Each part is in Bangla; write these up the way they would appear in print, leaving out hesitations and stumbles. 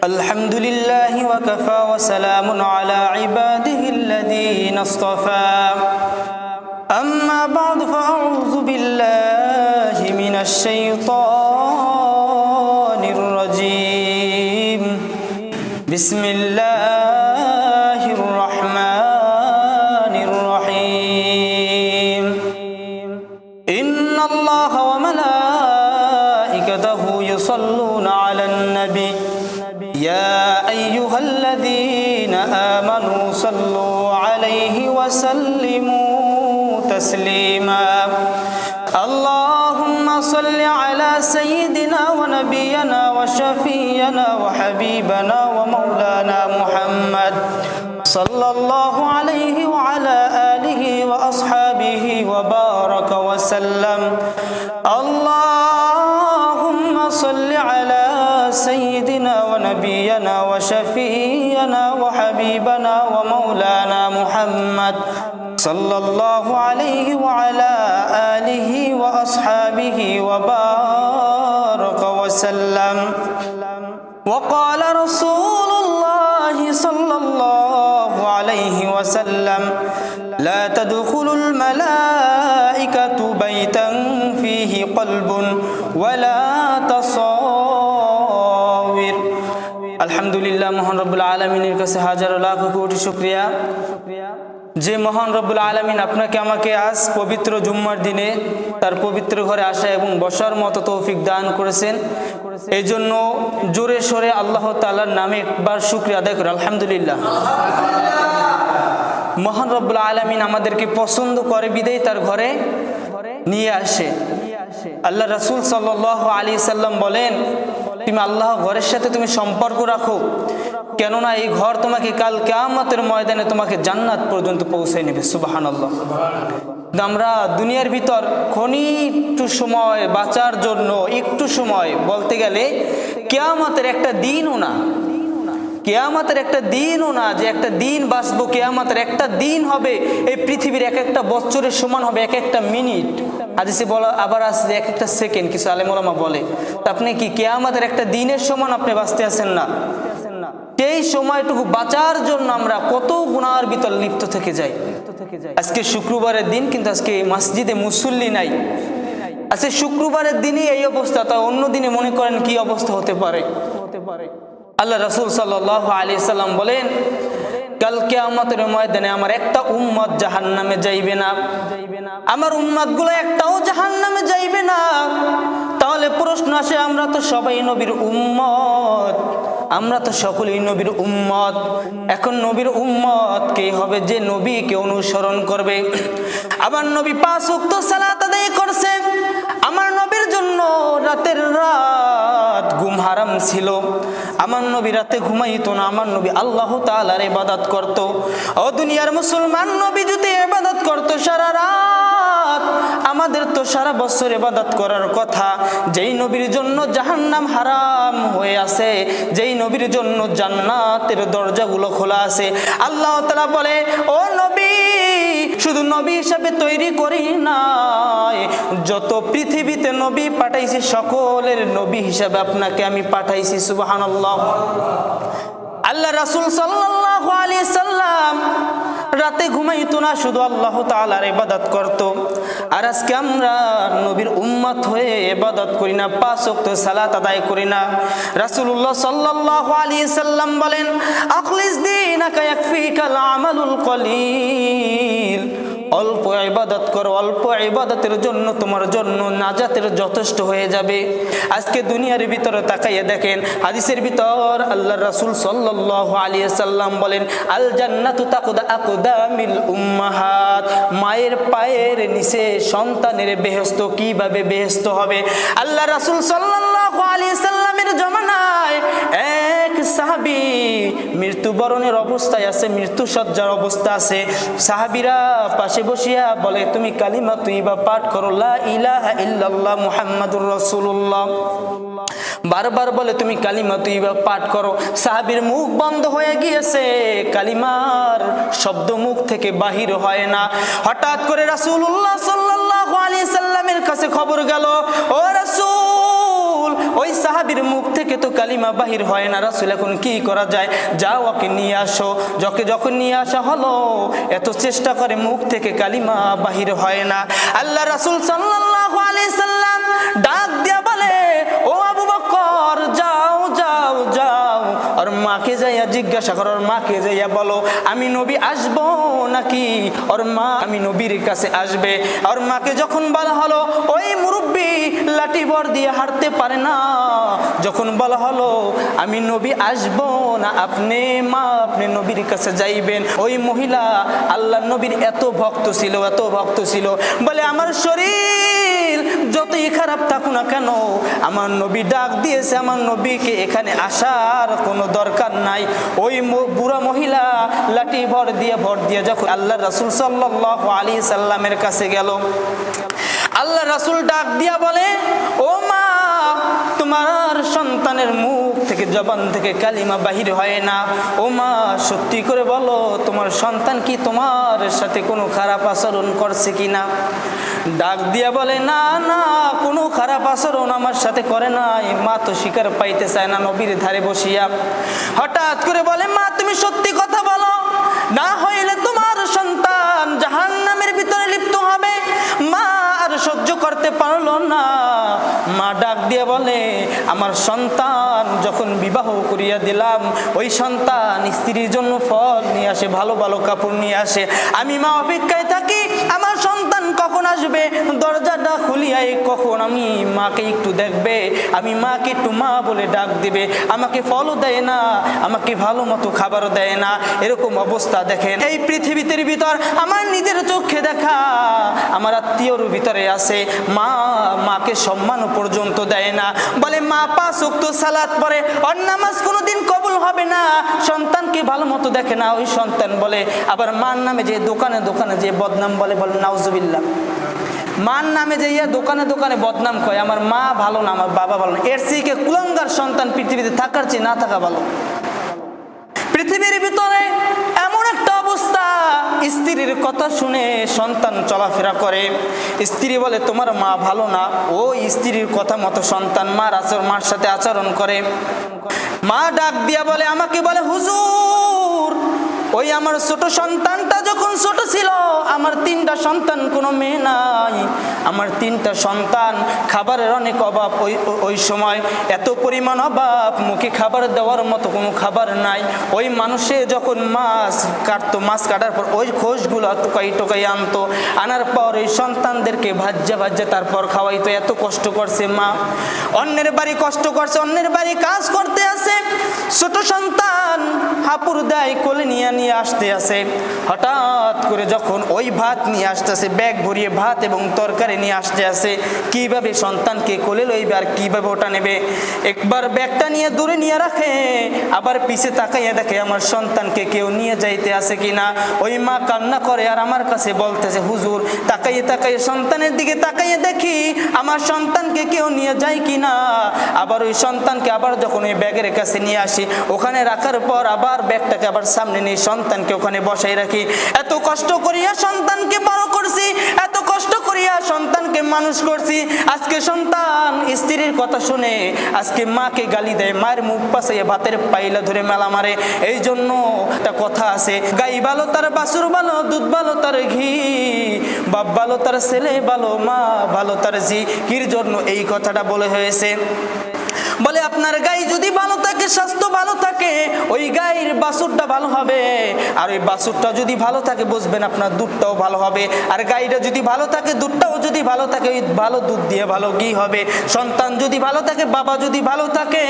الحمد لله وكفى وسلام على عباده الذين اصطفى أما بعد فأعوذ بالله من الشيطان الرجيم بسم الله الرحمن الرحيم إن الله وملائكته يصلون على النبي يا أيها الذين آمنوا صلوا عليه وسلموا تسليما اللهم صل على سيدنا ونبينا وشفينا وحبيبنا ومولانا محمد صلى الله عليه وعلى آله وأصحابه وبارك وسلم اللهم صل على سيدنا ونبينا وشفينا وحبيبنا ومولانا محمد صلى الله عليه وعلى آله وأصحابه وبارك وسلم وقال رسول الله صلى الله عليه وسلم لا تدخل الملائكة بيتا فيه قلب ولا تصاوير আলহামদুলিল্লাহ মহান রব্বুল আলামিনের কাছে হাজারো লাখ কোটি শুকরিয়া যে মহান রব্বুল আলামিন আপনাকে আমাকে আজ পবিত্র জুম্মার দিনে তার পবিত্র ঘরে আসা এবং বসার মতো তৌফিক দান করেছেন। এই জন্য জোরে সোরে আল্লাহ তাআলার নামে একবার শুকরিয়া আদায় করি আলহামদুলিল্লাহ। মহান রব্বুল আলামিন আমাদেরকে পছন্দ করে বিদায় তার ঘরে নিয়ে আসে। আল্লাহ রাসূল সাল্লাল্লাহু আলাইহি সাল্লাম বলেন, তুমি আল্লাহ ঘরের সাথে তুমি সম্পর্ক রাখো, কেননা এই ঘর তোমাকে কাল কিয়ামতের ময়দানে তোমাকে জান্নাত পর্যন্ত পৌঁছায় নেবে। সুবহানাল্লাহ। আমরা দুনিয়ার ভিতর একটু সময় বাঁচার জন্য একটু সময় বলতে গেলে কিয়ামতের একটা দিনও না, কিয়ামতের একটা দিনও না যে একটা দিন বাঁচবো, কিয়ামতের একটা দিন হবে এই পৃথিবীর এক একটা বছরের সমান হবে এক একটা মিনিট। হাদিসে বলা আবার আছে এক একটা সেকেন্ড, কিছু আলেম ওলামা বলে। আপনি কি কিয়ামতের একটা দিনের সমান আপনি বাঁচতে আছেন না? সেই সময়টুকু বাঁচার জন্য আমরা কত গুনার ভিতর লিপ্ত থেকে যাই। আজকে শুক্রবারের দিন, কিন্তু আজকে মসজিদে মুসল্লি নাই। আজকে শুক্রবারের দিনই এই অবস্থা, তা অন্য দিনে মনে করেন কি অবস্থা হতে পারে। আল্লাহ রাসূল সাল্লাল্লাহু আলাইহি সাল্লাম বলেন, কাল কিয়ামতের ময়দানে আমার একটা উম্মত জাহান্নামে যাইবে না, আমার উম্মতগুলো একটাও জাহান্নামে যাইবে না। তাহলে প্রশ্ন আসে, আমরা তো সবাই নবীর উম্মত, আমরা তো সকলেই নবীর উম্মত। এখন নবীর উম্মত কে হবে যে নবীকে অনুসরণ করবে? আমার নবী 5 ওয়াক্ত সালাত আদায় করছে, আমার নবীর জন্য রাতের রাত ঘুম হারাম ছিল। আমার নবী রাতে ঘুমাইতো না, আমার নবী আল্লাহ তাআলার ইবাদত করত। ও দুনিয়ার মুসলমান, নবী যদি ইবাদত করত সারা রাত, আমাদের তো সারা বছর ইবাদত করার কথা। যেই নবীর জন্য জাহান্নাম হারাম হয়ে আছে, যেই নবীর জন্য জান্নাতের দরজাগুলো খোলা আছে, আল্লাহ তাআলা বলে, ও নবী, শুধু নবী হিসাবে তৈরি করি নাই, যত পৃথিবীতে নবী পাঠাইছি সকলের নবী হিসাবে আপনাকে আমি পাঠাইছি। সুবহানাল্লাহ। আল্লাহ রাসূল সাল্লাল্লাহু আলাইহি সাল্লাম রাতে ঘুমাইতো না, শুধু আল্লাহ তাআলার ইবাদত করত। আর আজকে আমরা নবীর উম্মত হয়ে ইবাদত করি না, 5 ওয়াক্ত সালাত আদায় করি না। রাসূলুল্লাহ সাল্লাল্লাহু আলাইহি সাল্লাম বলেন, আখলিস দীনাকা ইয়াকফিকাল আমালুল কলিল। অল্প ইবাদত করো, অল্প ইবাদতের জন্য তোমার জন্য নাজাতের যথেষ্ট হয়ে যাবে। আজকে দুনিয়ার ভিতরে তাকাইয়া দেখেন, হাদিসের ভিতর আল্লাহর রাসূল সাল্লাল্লাহু আলাইহি সাল্লাম বলেন, আল জান্নাতু তাকুদা আকদামিল উম্মাহাত। মায়ের পায়ের নিচে সন্তানের বেহেশত কিভাবে বেহেশত হবে? আল্লাহ রাসূল সাল্লাল্লাহু আলাইহি সাল্লামের জামানায় এক সাহাবী মৃত্যুবরণের অবস্থায় আছে, মৃত্যুসজ্জার অবস্থা আছে। সাহাবীরা পাশে বসিয়া বলে, তুমি কালিমা তৈয়বা পাঠ করো, লা ইলাহা ইল্লাল্লাহ মুহাম্মাদুর রাসূলুল্লাহ। বারবার বলে, তুমি কালিমা তৈয়বা পাঠ করো। সাহাবীর মুখ বন্ধ হয়ে গিয়েছে, কালিমার শব্দ মুখ থেকে বাহির হয় না। হঠাৎ করে রাসূলুল্লাহ সাল্লাল্লাহু আলাইহি সাল্লামের কাছে খবর গেল, ও রাসূল, ওই সাহাবীর মুখ থেকে তো কালিমা বাহির হয় না, রাসূল এখন কি করা যায়? যাও ওকে নিয়ে আসো। যখন নিয়ে আসা হলো, এত চেষ্টা করে মুখ থেকে কালিমা বাহির হয় না। আল্লাহ রাসূল সাল্লাল্লাহু আলাইহি সাল্লাম ডাক দিয়া বলে, ও আবু বকর, যাও যাও যাও, ওর মাকে যাইয়া জিজ্ঞাসা করো, ওর মাকে যাইয়া বলো আমি নবী আসবো নাকি। ওর মা আমি নবীর কাছে আসবে। ওর মাকে যখন বলা হলো, ওই মুরব্বী লাঠি ভর দিয়ে হাঁটতে পারে না, যখন বলা হলো আমি নবী আসবো না, আপনি নবীর কাছে যাইবেন, ওই মহিলা আল্লাহ নবীর এত ভক্ত ছিল, এত ভক্ত ছিল, বলে আমার শরীর যতই খারাপ থাকুক না কেন, আমার নবী ডাক দিয়েছে, আমার নবীকে এখানে আসার কোনো দরকার নাই। ওই বুড়া মহিলা লাঠি ভর দিয়ে যখন আল্লাহ রাসূল সাল্লাল্লাহু আলাইহি সাল্লামের কাছে গেল, আল্লাহ রাসূল ডাক দিয়া বলে, ও মা, তোমার সন্তানের মুখ থেকে, জবান থেকে কালিমা বাহির হয় না। ও মা, সত্যি করে বলো, তোমার সন্তান কি তোমার সাথে কোনো খারাপ আচরণ করছে কিনা? ডাক দিয়া বলে, না না, কোনো খারাপ আচরণ আমার সাথে করে নাই। মা তো স্বীকার পাইতে চায় না নবীর ধারে বসিয়া। হঠাৎ করে বলে, মা তুমি সত্যি কথা বলো, না হইলে তোমার সন্তান জাহান্নামের ভিতরে লিপ্ত হবে। মা আর সহ্য করতে পারলো না। মা ডাক দিয়ে বলে, আমার সন্তান যখন বিবাহ করিয়া দিলাম, ওই সন্তান স্ত্রীর জন্য ফল নিয়ে আসে, ভালো ভালো কাপড় নিয়ে আসে। আমি মা অপেক্ষায় থাকি, আমার সন্তান কখন আসবে, দরজাটা খুলিয়াই কখন আমি মাকে একটু দেখবে, আমি মাকে একটু মা বলে ডাক দিবে, আমাকে ফলও দেয় না, আমাকে ভালো মতো খাবারও দেয় না। এরকম অবস্থা দেখেন এই পৃথিবীর ভিতর আমার নিজের চোখে দেখা, আমার আত্মীয়র ভিতরে আছে, মাকে সম্মান পর্যন্ত দেয় না। বলে মা 5 ওয়াক্ত সালাত পড়ে, ওর নামাজ কোনোদিন কবুল হবে না, সন্তানকে ভালো মতো দেখে না। ওই সন্তান বলে আবার মার নামে যে দোকানে দোকানে যে বদনাম বলে নাউজুবিল্লাহ, মার নামে যে দোকানে দোকানে বদনাম কয়, আমার মা ভালো না, আমার বাবা ভালো না। এর থেকে কুলাঙ্গার সন্তান পৃথিবীতে থাকার চেয়ে না থাকা ভালো। পৃথিবীর ভিতরে এমন একটা অবস্থা, স্ত্রীর কথা শুনে সন্তান চলাফেরা করে। স্ত্রী বলে তোমার মা ভালো না, ও স্ত্রীর কথা মতো সন্তান মার সাথে আচরণ করে। মা ডাক দিয়া বলে, আমাকে বলে হুজুর, ওই আমার ছোট সন্তানটা যখন ছোট ছিল, আমার 3টা সন্তান, কোনো মেয়ে নাই, আমার 3টা সন্তান, খাবারের অনেক অভাব, ওই সময় এত পরিমাণ অভাব, মুখে খাবার দেওয়ার মতো কোনো খাবার নাই। ওই মানুষে যখন মাছ কাটতো, মাছ কাটার পর ওই খোসগুলো টোকাই আনতো, আনার পর ওই সন্তানদেরকে ভাজ্যা তারপর খাওয়াইতো। এত কষ্ট করছে মা, অন্যের বাড়ি কষ্ট করছে, অন্যের বাড়ি কাজ করতে আসে, ছোট সন্তান হাপুর দেয়, কোলে নিয়ে আসতে আসে। হঠাৎ করে যখন ওই ভাত নিয়ে আসতেছে, ব্যাগ ভরিয়ে ভাত এবং তরকারি নিয়ে আসতে আসে, কিভাবে সন্তানকে কোলে লইবে আর কিভাবে ওটা নেবে? একবার ব্যাগটা নিয়ে দূরে নিয়ে রাখে, আবার পিছে তাকাইয়া দেখে আমার সন্তানকে কেউ নিয়ে যাইতে আসে কিনা। ওই মা কান্না করে আর আমার কাছে বলতেছে, হুজুর, তাকাইয়ে সন্তানের দিকে তাকাইয়ে দেখি আমার সন্তানকে কেউ নিয়ে যায় কিনা। আবার ওই সন্তানকে আবার যখন ওই ব্যাগের কাছে নিয়ে আসি, ওখানে রাখার পর আবার ব্যাগটাকে আবার সামনে নিয়ে সন্তানকে ওখানে বসাই রাখি। এত কষ্ট করিয়া সন্তানকে বড় করছি, এত কষ্ট করিয়া সন্তানকে মানুষ করছি, আজকে সন্তান স্ত্রীর কথা শুনে আজকে মাকে গালি দেয়, মায়ের মুখ পাশাইয়া ভাতের পাইলা ধরে মেলা মারে। এই জন্য একটা কথা আছে, গাই ভালো তার বাছুর ভালো, দুধ ভালো তার ঘি, বাপ ভালো তার ছেলে ভালো, মা ভালো তার জি। কির জন্য এই কথাটা বলে হয়েছে? বলে আপনার গাই যদি ভালো থাকে, স্বাস্থ্য ভালো থাকে, ওই গাইয়ের বাছুরটা ভালো হবে, আর ওই বাছুরটা যদি ভালো থাকে বুঝবেন আপনার দুধটাও ভালো হবে, আর গাইটা যদি ভালো থাকে, দুধটাও যদি ভালো থাকে, ওই ভালো দুধ দিয়ে ভালো ঘি হবে। সন্তান যদি ভালো থাকে, বাবা যদি ভালো থাকে,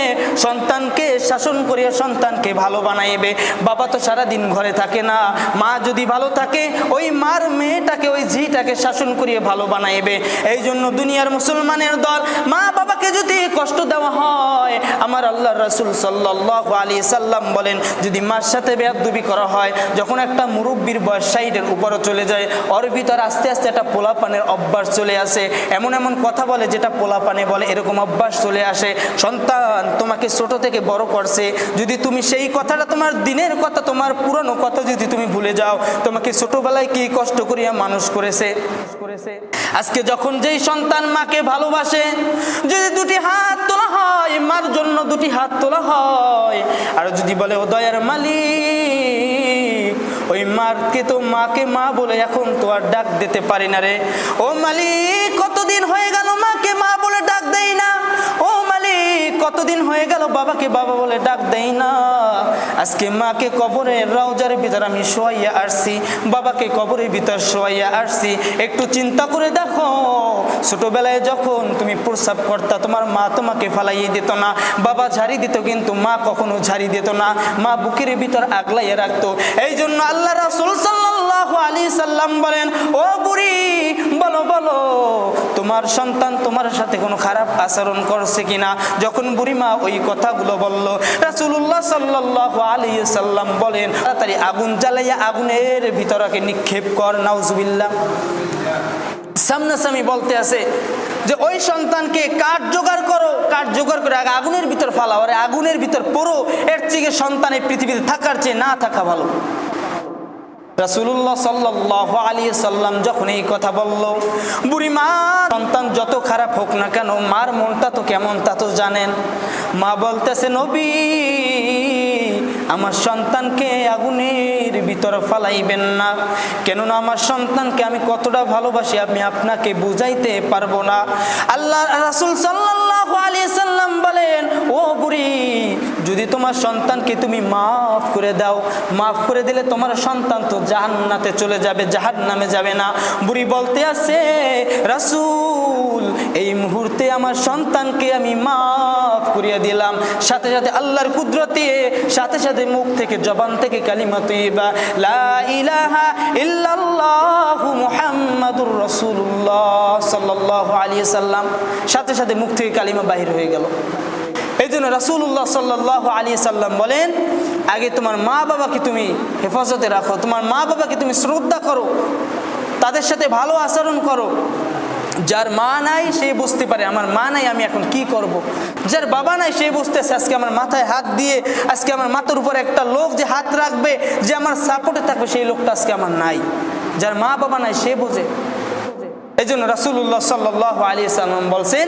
সন্তানকে শাসন করিয়া সন্তানকে ভালো বানাইবে। বাবা তো সারাদিন ঘরে থাকে না, মা যদি ভালো থাকে, ওই মার মেয়েটাকে, ওই ঝিটাকে শাসন করিয়ে ভালো বানাইবে। এই জন্য দুনিয়ার মুসলমানের দল, মা বাবাকে যদি কষ্ট দেওয়া হয়, আমার আমার আল্লাহ রাসূল সাল্লাল্লাহু আলাইহি সাল্লাম বলেন, যদি মার সাথে বেয়াদবি করা হয়, যখন একটা মুরব্বির বয়স 60-এর উপরে চলে যায়, ওর ভিতর আস্তে আস্তে একটা পোলাপানের অভ্যাস চলে আসে, এমন এমন কথা বলে যেটা পোলাপানে বলে, এরকম অভ্যাস চলে আসে। সন্তান তোমাকে ছোট থেকে বড় করছে, যদি তুমি সেই কথাটা, তোমার দিনের কথা, তোমার পুরনো কথা যদি তুমি ভুলে যাও, তোমাকে ছোটবেলায় কি কষ্ট করিয়া মানুষ করেছে। আজকে যখন যেই সন্তান মাকে ভালোবাসে, যদি দুটি হাত তোলা হয়, মার জন্য দুটি হাত তোলা হয়, আর যদি বলে ও দয়ার মালিক, ওই মাকে তো মাকে মা বলে এখন তো আর ডাক দিতে পারি না রে। ও মালিক, কতদিন হয়ে গেল মাকে মা বলে ডাক দেই না। ও মালিক, কতদিন হয়ে গেল বাবাকে বাবা বলে ডাক দেই না। আজকে মাকে কবরের রওজার ভিতর আমি শোয়াইয়া আসছি, বাবাকে কবরের ভিতর শোয়াইয়া আসছি। একটু চিন্তা করে দেখো, ছোটবেলায় যখন তুমি প্রস্রাব করতা, তোমার মা তোমাকে ফালাইয়ে দিত না, বাবা ঝাড়ি দিত, কিন্তু মা কখনো ঝাড়ি দিত না, মা বুকের ভিতর আগলাইয়া রাখতো। এই জন্য আল্লাহ রাসূল সাল্লাল্লাহু আলাইহি সাল্লাম বলেন, ও বুড়ি, বলো বলো তোমার সন্তান তোমার সাথে কোনো খারাপ আচরণ করছে কিনা। যখন বুড়ি মা ওই কথাগুলো বলল, রাসূলুল্লাহ সাল্লাল্লাহু আলাইহি সাল্লাম বলেন, তাড়াতাড়ি আগুন জ্বালাইয়া আগুনের ভিতরকে নিক্ষেপ কর। নাউজুবিল্লাহ। সামনাসামনি বলতে আছে যে ওই সন্তানকে কাঠ জোগাড় করো, কাঠ জোগাড় করে আগুনের ভিতর ফালাও, আর আগুনের ভিতর পড়ো, এর থেকে সন্তানের পৃথিবীতে থাকার চেয়ে না থাকা ভালো। রাসূলুল্লাহ সাল্লাল্লাহু আলাইহি সাল্লাম যখন এই কথা বলল, বুড়ি মা, সন্তান যত খারাপ হোক না কেন, মার মনটা তো কেমন তা তো জানেন। মা বলতেছে, নবী, আমার সন্তানকে আগুনের ভিতর ফালাইবেন না, কেননা আমার সন্তানকে আমি কতটা ভালোবাসি আমি আপনাকে বুঝাইতে পারবো না। আল্লাহ রাসূল সাল্লাল্লাহু আলাইহি সাল্লাম বলেন, ও বুড়ি, যদি তোমার সন্তানকে তুমি মাফ করে দাও, মাফ করে দিলে তোমার সন্তান তো জান্নাতে চলে যাবে, জাহান্নামে যাবে না। বুড়ি বলতে আছে, রাসূল, এই মুহূর্তে আমার সন্তানকে আমি মাফ করিয়ে দিলাম। সাথে সাথে আল্লাহর কুদরতে, সাথে সাথে মুখ থেকে, জবান থেকে কালিমা তৈয়বা লা ইলাহা ইল্লাল্লাহু মুহাম্মাদুর রাসূলুল্লাহ সাল্লাল্লাহু আলাইহি সাল্লাম, সাথে সাথে মুখ থেকে কালিমা বাহির হয়ে গেল। এই জন্য রাসূলুল্লাহ সাল্লাল্লাহু আলাইহি সাল্লাম বলেন, আগে তোমার মা বাবাকে তুমি হেফাজতে রাখো, তোমার মা বাবাকে তুমি শ্রদ্ধা করো, তাদের সাথে ভালো আচরণ করো। যার মা নাই সে বুঝতে পারে আমার মা নাই, আমি এখন কি করব। যার বাবা নাই সে বুঝতেছে আজকে আমার মাথায় হাত দিয়ে, আজকে আমার মাথার উপর একটা লোক যে হাত রাখবে, যে আমার সাপোর্টে থাকবে, সেই লোকটা আজকে আমার নাই। যার মা বাবা নাই সে বোঝে। এই জন্য রাসূলুল্লাহ সাল্লাল্লাহু আলাইহি সাল্লাম বলছেন,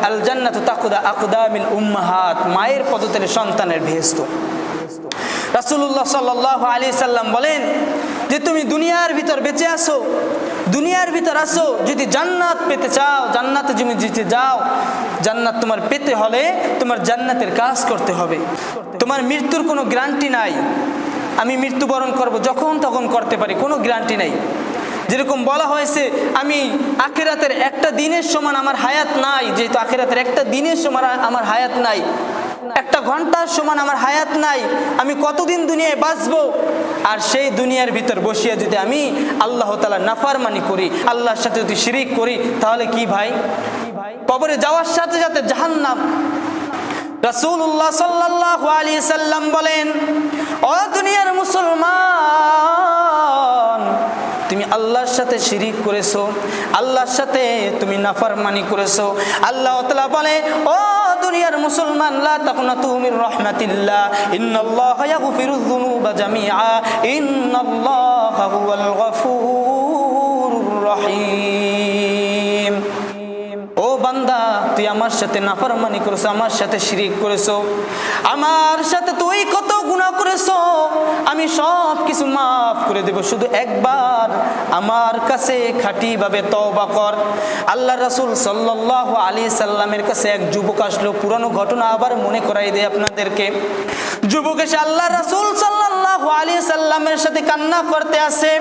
আল জান্নাতু তাকুদা আকদামিল উম্মাহাত, মায়ের পদতলে সন্তানের বেহেশত। রাসূলুল্লাহ সাল্লাল্লাহু আলাইহি সাল্লাম বলেন যে তুমি দুনিয়ার ভিতর বেঁচে আসো, দুনিয়ার ভিতর আসো, যদি জান্নাত পেতে চাও, জান্নাতে তুমি যেতে যাও, জান্নাত তোমার পেতে হলে তোমার জান্নাতের কাজ করতে হবে। তোমার মৃত্যুর কোনো গ্যারান্টি নাই, আমি মৃত্যুবরণ করব যখন তখন করতে পারি, কোনো গ্যারান্টি নাই। যেরকম বলা হয়েছে, আমি আখিরাতের একটা দিনের সমান আমার হায়াত নাই, যেহেতু আখিরাতের একটা দিনের সমান আমার হায়াত নাই, একটা ঘন্টার সমান আমার হায়াত নাই, আমি কতদিন দুনিয়ায় বাঁচবো। আর সেই দুনিয়ার ভিতর বসিয়া যদি আমি আল্লাহ তাআলার নাফরমানি করি, আল্লাহর সাথে যদি শিরিক করি, তাহলে কি ভাই, কবরে যাওয়ার সাথে সাথে জাহান্নাম। রাসূলুল্লাহ সাল্লাল্লাহু আলাইহি সাল্লাম বলেন, ও দুনিয়ার মুসলমান, তুমি আল্লাহর সাথে শিরিক করেছো, আল্লাহর সাথে তুমি নাফরমানি করেছো। আল্লাহ তাআলা বলে, ও দুনিয়ার মুসলমান, লা তাকুনাতু মির রাহমাতিল্লাহ, ইন্নাল্লাহা ইয়াগফিরুয যুনুবা জামিআ, ইন্নাল্লাহা হুয়াল গফুরুর রহিম। ও বান্দা, তুই আমার সাথে নাফরমানি করেছো, আমার সাথে শিরিক করেছো, আমার সাথে তুই কত গুনাহ করেছো, আমি সব কিছু মাফ করে দেব, শুধু একবার আমার কাছে খাঁটিভাবে তওবা কর। আল্লাহ রাসূল সাল্লাল্লাহু আলাইহি সাল্লামের কাছে এক যুবক আসলো, পুরানো ঘটনা আবার মনে করাই দেয় আপনাদেরকে। যুবক এসে আল্লাহ রাসূল সাল্লাল্লাহু আলাইহি সাল্লামের সাথে কান্না করতে আসে।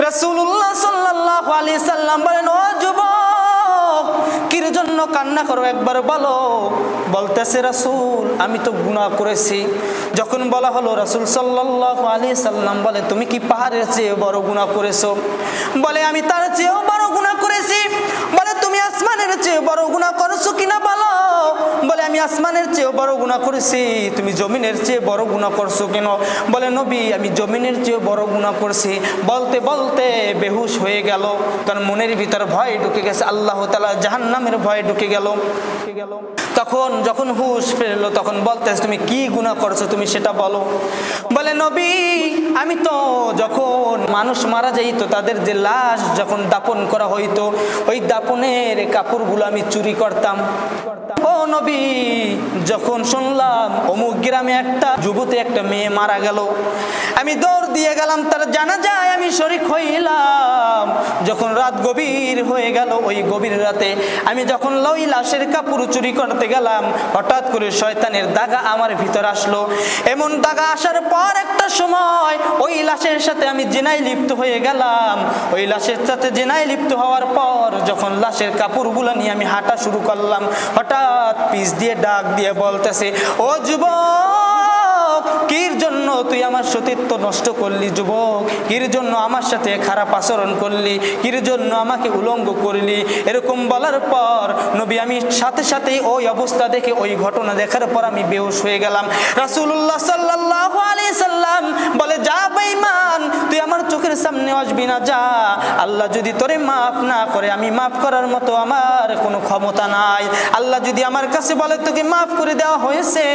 রাসূলুল্লাহ সাল্লাল্লাহু আলাইহি সাল্লাম বলেন, ও যুবক, কির জন্য কান্না করো একবার বলো। বলতেছে, রাসূল, আমি তো গুনাহ করেছি। যখন বলা হলো, রাসূল সাল্লাল্লাহু আলাইহি সাল্লাম বলে, তুমি কি পাহাড়ের চেয়ে বড় গুনাহ করেছো? বলে, আমি তার চেয়েও বড় গুনাহ করেছি। বলে, তুমি আসমানের চেয়ে বড় গুনাহ করেছো কিনা বলো। বলে আমি আসমানের চেয়েও বড় গুনাহ করেছি, তুমি জমিনের চেয়ে বড় গুনাহ করছো কেন? বলে নবী আমি জমিনের চেয়েও বড় গুনাহ করছি। বলতে বলতে বেহুশ হয়ে গেল, কারণ মনের ভিতর ভয় ঢুকে গেছে, আল্লাহ তাআলা জাহান্নামের ভয় ঢুকে গেল। তখন যখন হুশ ফিরলো তখন বলতেছে তুমি কি গুনাহ করছো, তুমি সেটা বলো। বলে নবী আমি তো যখন মানুষ মারা যাইতো তাদের যে লাশ যখন দাফন করা হইতো ওই দাফনের কাপড়গুলো আমি চুরি করতাম। ও নবী যখন শুনলাম অমুক গ্রামে একটা যুবতী একটা মেয়ে মারা গেল, আমি দৌড় দিয়ে গেলাম তার জানাজায় আমি শরীক হইলাম। যখন রাত গভীর হয়ে গেল ওই গভীর রাতে আমি যখন ওই লাশের কাপড় চুরি করতে গেলাম, হঠাৎ করে শয়তানের দাগা আমার ভিতর আসলো। এমন দাগা আসার পর একটা সময় ওই লাশের সাথে আমি জিনায় লিপ্ত হয়ে গেলাম। ওই লাশের সাথে জিনায় লিপ্ত হওয়ার পর যখন লাশের কাপড়গুলো নিয়ে আমি হাঁটা শুরু করলাম, হঠাৎ পিছ দিয়ে ডাক দিয়ে বলতেছে ও যুবক, কির জন্য তুই আমার সতীত্ব নষ্ট করলি? যুবক, কির জন্য আমার সাথে খারাপ আচরণ করলি? কির জন্য আমাকে উলঙ্গ করলি? এরকম বলার পর নবী আমি সাথে সাথে ওই অবস্থা দেখে, ওই ঘটনা দেখার পর আমি বেহুশ হয়ে গেলাম। রাসূলুল্লাহ সাল্লাল্লাহু আলাইহি সাল্লাম বলে যা বেঈমান, তুই আমার চোখের সামনে আসবি না, যা। আল্লাহ যদি তোরে মাফ না করে, আমি মাফ করার মতো আমার কোনো ক্ষমতা নাই। আল্লাহ যদি আমার কাছে বলে তোকে মাফ করে দেওয়া হয়েছে,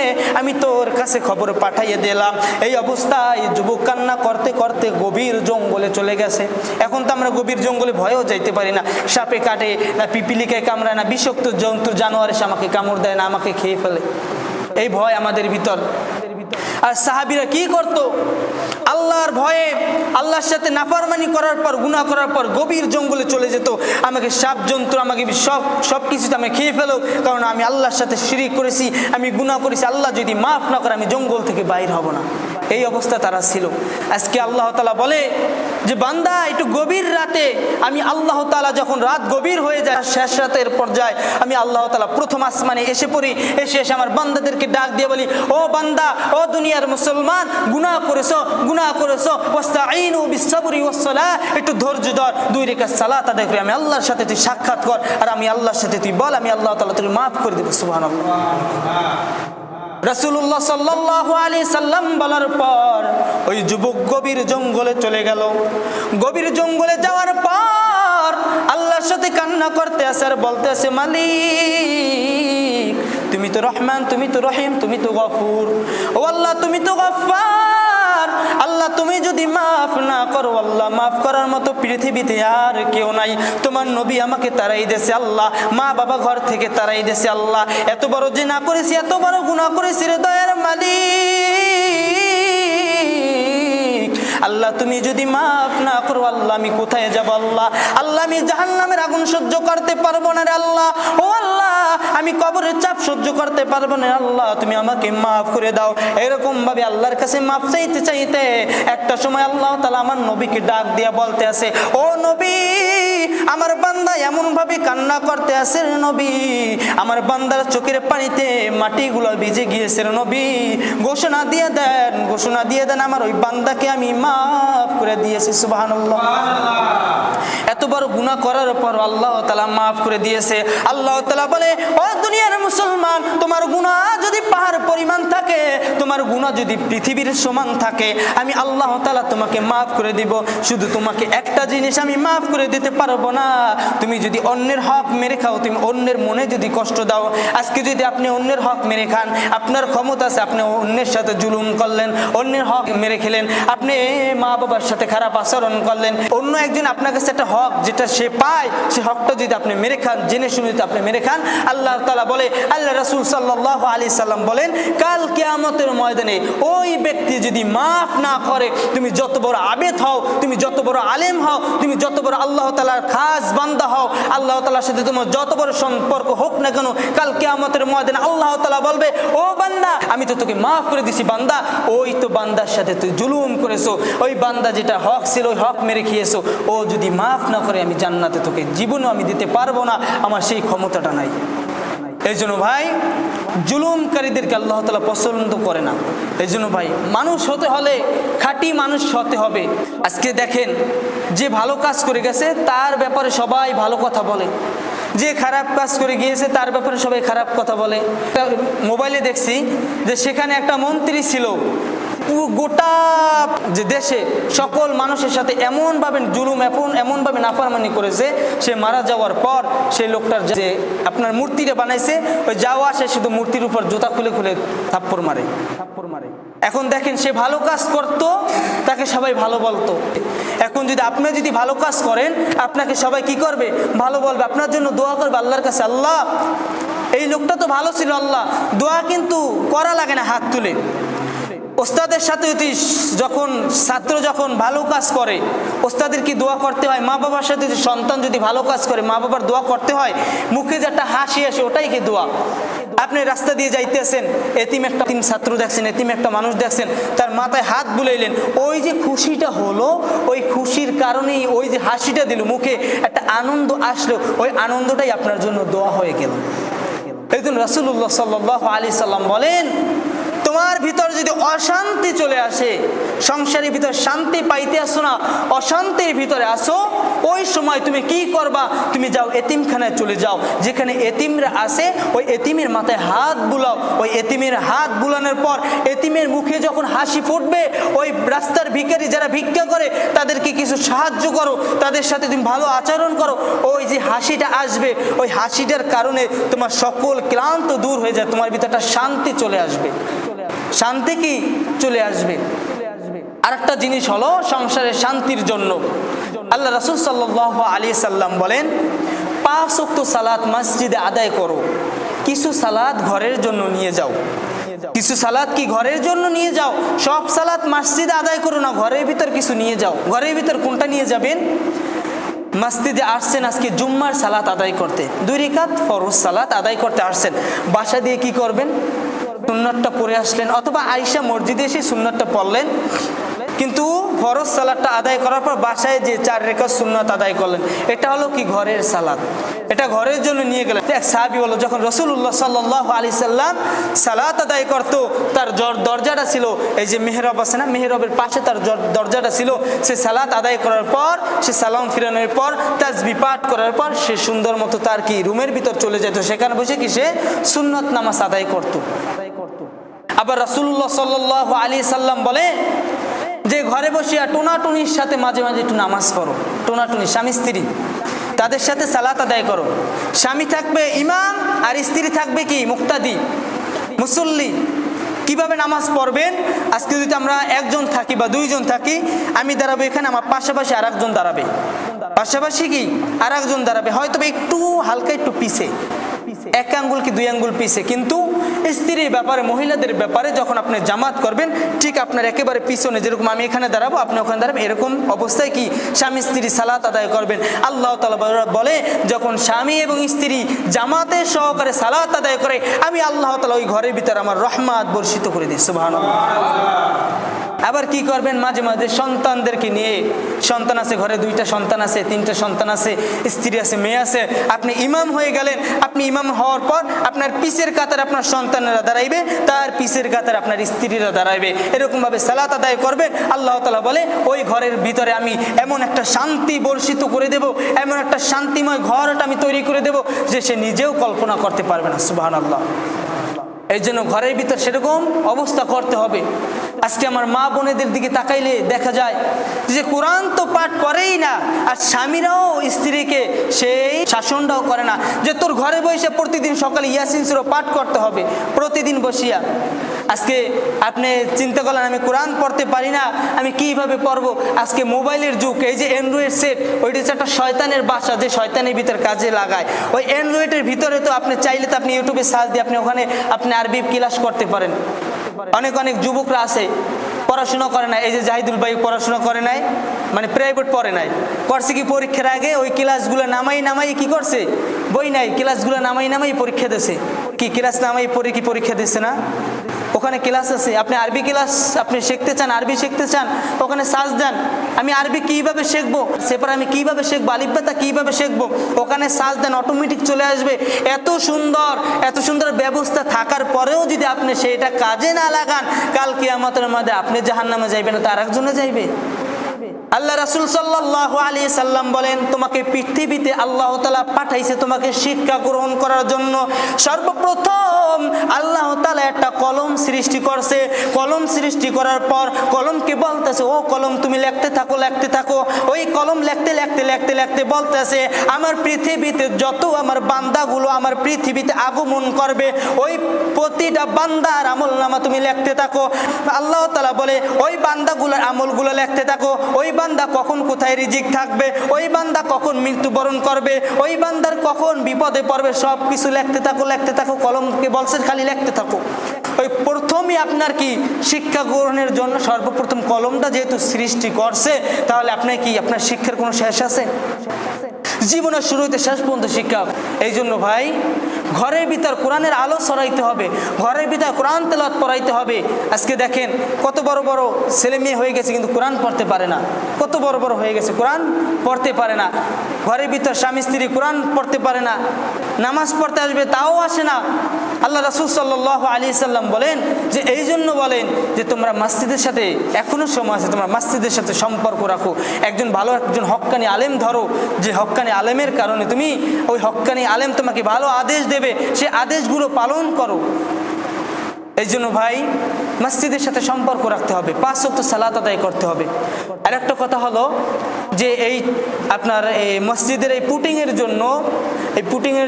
আমি তোর কাছে খবর পাঠাইয়ে দিলাম। এই অবস্থায় যুবক কান্না করতে করতে গভীর জঙ্গলে চলে গেছে। এখন তো আমরা গভীর জঙ্গলে ভয়েও যাইতে পারি না, সাপে কাটে না, পিপিলিকায় কামড়ায় না, বিষাক্ত জন্তু জানোয়ার এসে আমাকে কামড় দেয় না, আমাকে খেয়ে ফেলে, এই ভয় আমাদের ভিতর। আর সাহাবীরা কি করত? আল্লাহর ভয়ে আল্লাহর সাথে নাফরমানি করার পর, গুনাহ করার পর গভীর জঙ্গলে চলে যেত। আমাকে সাপ জন্তু আমাকে সব কিছুতে আমি খেয়ে ফেলো, কারণ আমি আল্লাহর সাথে শিরিক করেছি, আমি গুনাহ করেছি, আল্লাহ যদি মাফ না করে আমি জঙ্গল থেকে বাইর হব না। এই অবস্থা তারা ছিল। আজকে আল্লাহ তাআলা বলে যে বান্দা একটু গভীর রাতে আমি আল্লাহ তাআলা যখন রাত গভীর হয়ে যায়, শেষ রাতের পর্যায়ে আমি আল্লাহ তাআলা প্রথম আসমানে এসে পড়ি, এসে আমার বান্দাদেরকে ডাক দিয়ে বলি ও বান্দা, ও দুনিয়ার মুসলমান, গুনাহ করেছো ওয়াস্তাঈনু বিস-সাবরি ওয়াস-সালাহ, একটু ধৈর্য ধর, 2 রাকাত সালাত আদায় করে আমি আল্লাহর সাথে তুই সাক্ষাৎ কর, আর আমি আল্লাহর সাথে তুই বল, আমি আল্লাহ তাআলা তোকে মাফ করে দেব। সুবহানাল্লাহ। রাসূলুল্লাহ সাল্লাল্লাহু আলাইহি সাল্লাম বলার পর ওই যুবক গভীর জঙ্গলে চলে গেল। গভীর জঙ্গলে যাওয়ার পর আল্লাহর সাথে কান্না করতে আসে আর বলতে আসে মালিক তুমি তো রহমান, তুমি তো রহিম, তুমি তো গফুর। ও আল্লাহ তুমি তো গফফার, আল্লাহ তুমি যদি মাফ না করো, আল্লাহ মাফ করার মতো পৃথিবীতে আর কেউ নাই। তোমার নবী আমাকে তাড়াই দিয়েছে আল্লাহ, মা বাবা ঘর থেকে তাড়াই দিয়েছে আল্লাহ, এত বড় জিনা করেছি, এত বড় গুনাহ করেছি রে দয়ার মালিক, আল্লাহ তুমি যদি মাফ না করো, আল্লাহ আমি কোথায় যাব? আল্লাহ আমি জাহান্নামের আগুন সহ্য করতে পারবো না রে আল্লাহ। ও আল্লাহ আমি কবরের চাপ সহ্য করতে পারবো না, আল্লাহ তুমি আমাকে মাফ করে দাও। এরকম ভাবে আল্লাহর কাছে মাফ চাইতে চাইতে একটা সময় আল্লাহ তাআলা আমার নবীকে ডাক দিয়া বলতে আছে ও নবী, আমার বান্দা এমন ভাবে কান্না করতে আছে রে নবী, আমার বান্দার চোখের পানিতে মাটিগুলো ভিজে গিয়েছে রে নবী, ঘোষণা দিয়ে দেন আমার ওই বান্দাকে আমি মাফ করে দিয়েছি। সুবহানাল্লাহ। এত বড় গুনাহ করার পর আল্লাহ তাআলা মাফ করে দিয়েছে। আল্লাহ তাআলা বলে ও দুনিয়ার মুসলমান, তোমার গুনাহ যদি পাহাড় পরিমাণ থাকে, তোমার গুনাহ যদি পৃথিবীর সমান থাকে, আমি আল্লাহ তাআলা তোমাকে মাফ করে দিব। শুধু তোমাকে একটা জিনিস আমি মাফ করে দিতে পারবো না, তুমি যদি অন্যের হক মেরে খাও, তুমি অন্যের মনে যদি কষ্ট দাও। আজকে যদি আপনি অন্যের হক মেরে খান, আপনার ক্ষমতা আছে, আপনি অন্যের সাথে জুলুম করলেন, অন্যের হক মেরে খেলেন, আপনি মা বাবার সাথে খারাপ আচরণ করলেন, অন্য একজন আপনার কাছে একটা হক যেটা সে পায়, সে হকটা যদি আপনি মেরে খান, জেনে শুনে যদি আপনি মেরে খান, আল্লাহ তাআলা বলে, আল্লাহ রাসূল সাল্লাল্লাহু আলাইহি সাল্লাম বলেন কাল কিয়ামতের ময়দানে ওই ব্যক্তি যদি মাফ না করে, তুমি যত বড় আবেদ হও, তুমি যত বড় আলেম হও, তুমি যত বড় আল্লাহ তাআলার খাস বান্দা হও, আল্লাহ তাআলার সাথে তোমার যত বড় সম্পর্ক হোক না কেন, কাল কিয়ামতের ময়দানে আল্লাহ তাআলা বলবে ও বান্দা আমি তো তোকে মাফ করে দিছি, বান্দা ওই তো বান্দার সাথে তুই জুলুম করেছো, ওই বান্দা যেটা হক ছিল ওই হক মেরে খেয়েছো, ও যদি মাফ না করে আমি জান্নাতে তোকে জীবনও আমি দিতে পারবো না, আমার সেই ক্ষমতাটা নাই। এই জন্য ভাই জুলুমকারীদেরকে আল্লাহ তাআলা পছন্দ করে না। এই জন্য ভাই মানুষ হতে হলে খাঁটি মানুষ হতে হবে। আজকে দেখেন যে ভালো কাজ করে গেছে তার ব্যাপারে সবাই ভালো কথা বলে, যে খারাপ কাজ করে গিয়েছে তার ব্যাপারে সবাই খারাপ কথা বলে। মোবাইলে দেখছি যে সেখানে একটা মন্ত্রী ছিল, গোটা যে দেশে সকল মানুষের সাথে এমনভাবে জুলুম এমনভাবে নাফরমানি করেছে, সে মারা যাওয়ার পর সেই লোকটার যে আপনার মূর্তিটা বানাইছে, ওই যাওয়া আসে শুধু মূর্তির উপর জুতা খুলে খুলে থাপ্পড় মারে। এখন দেখেন, সে ভালো কাজ করতো, তাকে সবাই ভালো বলতো। এখন যদি আপনি যদি ভালো কাজ করেন, আপনাকে সবাই কি করবে? ভালো বলবে, আপনার জন্য দোয়া করবে আল্লাহর কাছে, আল্লাহ এই লোকটা তো ভালো ছিল, আল্লাহ। দোয়া কিন্তু করা লাগে না হাত তুলে। ওস্তাদের সাথে যখন ছাত্র যখন ভালো কাজ করে, ওস্তাদের কি দোয়া করতে হয়? মা বাবার সাথে সন্তান যদি ভালো কাজ করে, মা বাবার দোয়া করতে হয়। মুখে যে একটা হাসি আসে, ওটাই কি দোয়া? আপনি রাস্তা দিয়ে যাইতেছেন, এতিম ছাত্র দেখছেন, এতিম একটা মানুষ দেখছেন, তার মাথায় হাত বুলাইলেন, ওই যে খুশিটা হলো, ওই খুশির কারণেই ওই যে হাসিটা দিল, মুখে একটা আনন্দ আসলো, ওই আনন্দটাই আপনার জন্য দোয়া হয়ে গেল। এই জন্য রাসূলুল্লাহ সাল্লাল্লাহু আলাইহি সাল্লাম বলেন, তোমার ভিতর যদি অশান্তি চলে আসে, সংসারের ভিতর শান্তি পাইতে আসো না, অশান্তির ভিতরে আসো, ওই সময় তুমি কি করবা? তুমি যাও এতিমখানায় চলে যাও, যেখানে এতিমরা আসে, ওই এতিমের মাথায় হাত বুলাও। ওই এতিমের হাত বুলানোর পর এতিমের মুখে যখন হাসি ফুটবে, ওই রাস্তার ভিখারি যারা ভিক্ষা করে তাদেরকে কিছু সাহায্য করো, তাদের সাথে তুমি ভালো আচরণ করো। ওই যে হাসিটা আসবে, ওই হাসিটার কারণে তোমার সকল ক্লান্ত দূর হয়ে যায়, তোমার ভিতরটা শান্তি চলে আসবে, শান্তি কি চলে আসবে। আরেকটা জিনিস হলো সংসারের শান্তির জন্য আল্লাহ রাসূল সাল্লাল্লাহু আলাইহি সাল্লাম বলেন, 5 ওয়াক্ত সালাত মসজিদে আদায় করো, কিছু সালাত ঘরের জন্য নিয়ে যাও। কিছু সালাত কি ঘরের জন্য নিয়ে যাও, সব সালাত মসজিদে আদায় করো না, ঘরের ভিতর কিছু নিয়ে যাও। ঘরের ভিতর কোনটা নিয়ে যাবেন? মসজিদে আসছেন আজকে জুম্মার সালাত আদায় করতে, 2 রাকাত ফরজ সালাত আদায় করতে আসছেন, বাসা দিয়ে কি করবেন? সুন্নতটা পড়ে আসলেন, অথবা আয়েশা মসজিদে এসে সুন্নতটা পড়লেন, কিন্তু ফরজ সালাতটা আদায় করার পর বাসায় যে 4 রাকাত সুন্নাত আদায় করলেন। এটা হলো কি ঘরের সালাত, এটা ঘরের জন্য নিয়ে গেলেন। এক সাহাবী বলো, যখন রাসূলুল্লাহ সাল্লাল্লাহু আলাইহি সাল্লাম সালাত আদায় করতো, তার দরজাটা ছিল, এই যে মেহরাব আছে না, মেহরাবের পাশে তার দরজাটা ছিল। সে সালাত আদায় করার পর, সে সালাম ফিরানোর পর, তাসবিহ পাঠ করার পর সে সুন্দর মতো তার কি রুমের ভিতর চলে যেত, সেখানে বসে কি সে সুন্নত নামাজ আদায় করতো। আবার রাসূলুল্লাহ সাল্লাল্লাহু আলাইহি সাল্লাম বলে যে ঘরে বসিয়া টোনাটুনির সাথে মাঝে মাঝে একটু নামাজ পড়ো। টোনাটুনি স্বামী স্ত্রী, তাদের সাথে সালাত আদায় করো। স্বামী থাকবে ইমাম আর স্ত্রী থাকবে কি মুক্তাদি, মুসল্লি। কিভাবে নামাজ পড়বেন? আজকে যদি আমরা একজন থাকি বা 2 জন থাকি, আমি দাঁড়াবো এখানে, আমার পাশাপাশি আর একজন দাঁড়াবে, পাশাপাশি কি আর একজন দাঁড়াবে, হয়তো একটু হালকা একটু পিছে, 1 আঙ্গুল কি 2 আঙ্গুল পিছে। কিন্তু স্ত্রীর ব্যাপারে, মহিলাদের ব্যাপারে যখন আপনি জামাত করবেন, ঠিক আপনার একেবারে পিছনে, যেরকম আমি এখানে দাঁড়াবো আপনি ওখানে দাঁড়াবেন, এরকম অবস্থায় কি স্বামী স্ত্রী সালাত আদায় করবেন। আল্লাহ তাআলা বলে, যখন স্বামী এবং স্ত্রী জামাতের সহকারে সালাত আদায় করে, আমি আল্লাহ তাআলা ওই ঘরের ভিতরে আমার রহমত বর্ষিত করে দিই। সুবহানাল্লাহ। আবার কি করবেন? মাঝে মাঝে সন্তানদেরকে নিয়ে, সন্তান আছে ঘরে, 2টা সন্তান আছে, 3টা সন্তান আছে, স্ত্রী আছে, মেয়ে আছে, আপনি ইমাম হয়ে গেলেন। আপনি ইমাম হওয়ার পর আপনার পিছের কাতারে আপনার সন্তানেরা দাঁড়াইবে, তার পিছের কাতারে আপনার স্ত্রীরা দাঁড়াইবে, এরকমভাবে সালাত আদায় করবেন। আল্লাহ তাআলা বলে, ওই ঘরের ভিতরে আমি এমন একটা শান্তি বর্ষিত করে দেব, এমন একটা শান্তিময় ঘরটা আমি তৈরি করে দেব যে সে নিজেও কল্পনা করতে পারবে না। সুবহানাল্লাহ। এই জন্য ঘরের ভিতর সেরকম অবস্থা করতে হবে। আজকে আমার মা বোনেদের দিকে তাকাইলে দেখা যায় যে কোরআন তো পাঠ করেই না, আর স্বামীরাও স্ত্রীকে সেই শাসনটাও করে না যে তোর ঘরে বসে প্রতিদিন সকালে ইয়াসিন সূরা পাঠ করতে হবে, প্রতিদিন বসিয়া। আজকে আপনি চিন্তা করলেন আমি কোরআন পড়তে পারি না, আমি কিভাবে পড়বো? আজকে মোবাইলের যুগ, এই যে অ্যান্ড্রয়েড সেট, ওইটা হচ্ছে একটা শয়তানের বাসা, যে শয়তানের ভিতর কাজে লাগায়। ওই অ্যান্ড্রয়েডের ভিতরে তো আপনি চাইলে তো আপনি ইউটিউবে সার্চ দিয়ে আপনি ওখানে আপনি আরবি ক্লাস করতে পারেন। অনেক অনেক যুবকরা আছে পড়াশোনা করে না, এই যে জাহিদুল ভাই পড়াশোনা করে নাই, মানে প্রাইভেট পড়ে নাই, করছে কি পরীক্ষার আগে ওই ক্লাসগুলো নামাই কি করছে, বই নাই, ক্লাসগুলো নামাই পরীক্ষা দিয়েছে। কি ক্লাস নামাই পড়ে কি পরীক্ষা দিচ্ছে না? ওখানে ক্লাস আছে, আপনি আরবি ক্লাস আপনি শিখতে চান, আরবি শিখতে চান, ওখানে সার্চ দেন আমি আরবি কিভাবে শিখবো, সেপর আমি কিভাবে শিখবো, আলিফ বাতা কিভাবে শিখবো, ওখানে সার্চ দেন, অটোমেটিক চলে আসবে। এত সুন্দর ব্যবস্থা থাকার পরেও যদি আপনি সেটা কাজে না লাগান, কাল কিয়ামতের মধ্যে আপনি জাহান্নামে যাইবেন, তো আর একজনে যাইবে। আল্লাহ রাসূল সাল্লাল্লাহু আলাইহি সাল্লাম বলেন, তোমাকে পৃথিবীতে আল্লাহ তাআলা পাঠাইছে তোমাকে শিক্ষা গ্রহণ করার জন্য। সর্বপ্রথম আল্লাহ তাআলা একটা কলম সৃষ্টি করছে। কলম সৃষ্টি করার পর কলমকে বলতেছে, ও কলম তুমি লিখতে থাকো, লিখতে থাকো। ওই কলম লিখতে লিখতে লিখতে লিখতে বলতেছে, আমার পৃথিবীতে যত আমার বান্দাগুলো আমার পৃথিবীতে আগমন করবে, ওই প্রতিটা বান্দার আমলনামা তুমি লিখতে থাকো। আল্লাহ তাআলা বলে, ওই বান্দাগুলোর আমলগুলো লিখতে থাকো। ওই বান্দা কখন কোথায় রিজিক থাকবে, ওই বান্দা কখন মৃত্যুবরণ করবে, ওই বান্দার কখন বিপদে পড়বে, সব কিছু লিখতে থাকো, লিখতে থাকো। কলমকে বলছে খালি লিখতে থাকো। ওই প্রথমই আপনার কি শিক্ষা গ্রহণের জন্য সর্বপ্রথম কলমটা যেহেতু সৃষ্টি করছে, তাহলে আপনার কি আপনার শিক্ষার কোনো শেষ আছে? জীবনের শুরু হইতে শেষ পর্যন্ত শিক্ষা। এই জন্য ভাই, ঘরের ভিতর কোরআনের আলো ছড়াইতে হবে, ঘরের ভিতর কোরআন তেলাওয়াত পড়াইতে হবে। আজকে দেখেন কত বড় বড় ছেলে মেয়ে হয়ে গেছে কিন্তু কোরআন পড়তে পারে না। কত বড় বড় হয়ে গেছে কোরআন পড়তে পারে না। ঘরের ভিতর স্বামী স্ত্রী কোরআন পড়তে পারে না, নামাজ পড়তে আসবে তাও আসে না। আল্লাহ রাসূল সাল্লাল্লাহু আলাইহি সাল্লাম বলেন যে এই জন্য বলেন যে তোমরা মসজিদের সাথে এখনো সময় আছে, তোমরা মসজিদের সাথে সম্পর্ক রাখো। একজন ভালো একজন হক্কানি আলেম ধরো, যে হক্কানি আলেমের কারণে তুমি ওই হক্কানি আলেম তোমাকে ভালো আদেশ দেবে, সে আদেশগুলো পালন করো। এই জন্য ভাই মসজিদের সাথে সম্পর্ক রাখতে হবে, 5 ওয়াক্ত সালাত আদায় করতে হবে। আর একটা কথা হলো যে এই আপনার এই মসজিদের এই পুটিংয়ের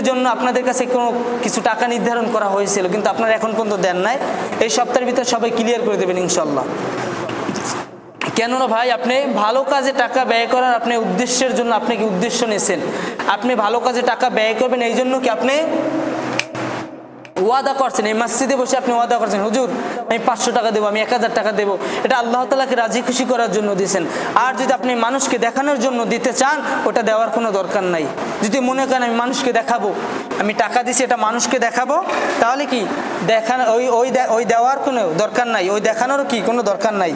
জন্য আপনাদের কাছে কোনো কিছু টাকা নির্ধারণ করা হয়েছিল, কিন্তু আপনারা এখন পর্যন্ত দেন নাই। এই সপ্তাহের ভিতরে সবাই ক্লিয়ার করে দেবেন ইনশাল্লাহ। কেননা ভাই, আপনি ভালো কাজে টাকা ব্যয় করার আপনি উদ্দেশ্যের জন্য আপনি কি উদ্দেশ্য নিয়েছেন, আপনি ভালো কাজে টাকা ব্যয় করবেন এই জন্য কি আপনি ওয়াদা করছেন। এই মসজিদে বসে আপনি ওয়াদা করছেন, হুজুর আমি 500 টাকা দেবো, আমি 1000 টাকা দেবো। এটা আল্লাহ তাআলাকে রাজি খুশি করার জন্য দিয়েছেন। আর যদি আপনি মানুষকে দেখানোর জন্য দিতে চান, ওটা দেওয়ার কোনো দরকার নাই। যদি মনে করেন আমি মানুষকে দেখাবো, আমি টাকা দিছি এটা মানুষকে দেখাবো, তাহলে কি দেখানো ওই দেওয়ার কোনো দরকার নাই, ওই দেখানোরও কি কোনো দরকার নাই।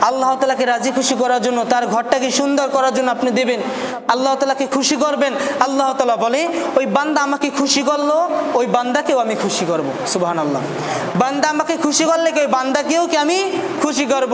আল্লাহ তাআলাকে রাজি খুশি করার জন্য, তার ঘরটাকে সুন্দর করার জন্য আপনি দেবেন, আল্লাহ তাআলাকে খুশি করবেন। আল্লাহ তাআলা বলে, ওই বান্দা আমাকে খুশি করলো, ওই বান্দাকেও আমি খুশি করব। সুবহানাল্লাহ। বান্দা আমাকে খুশি করলে কি ওই বান্দাকেও কি আমি খুশি করব।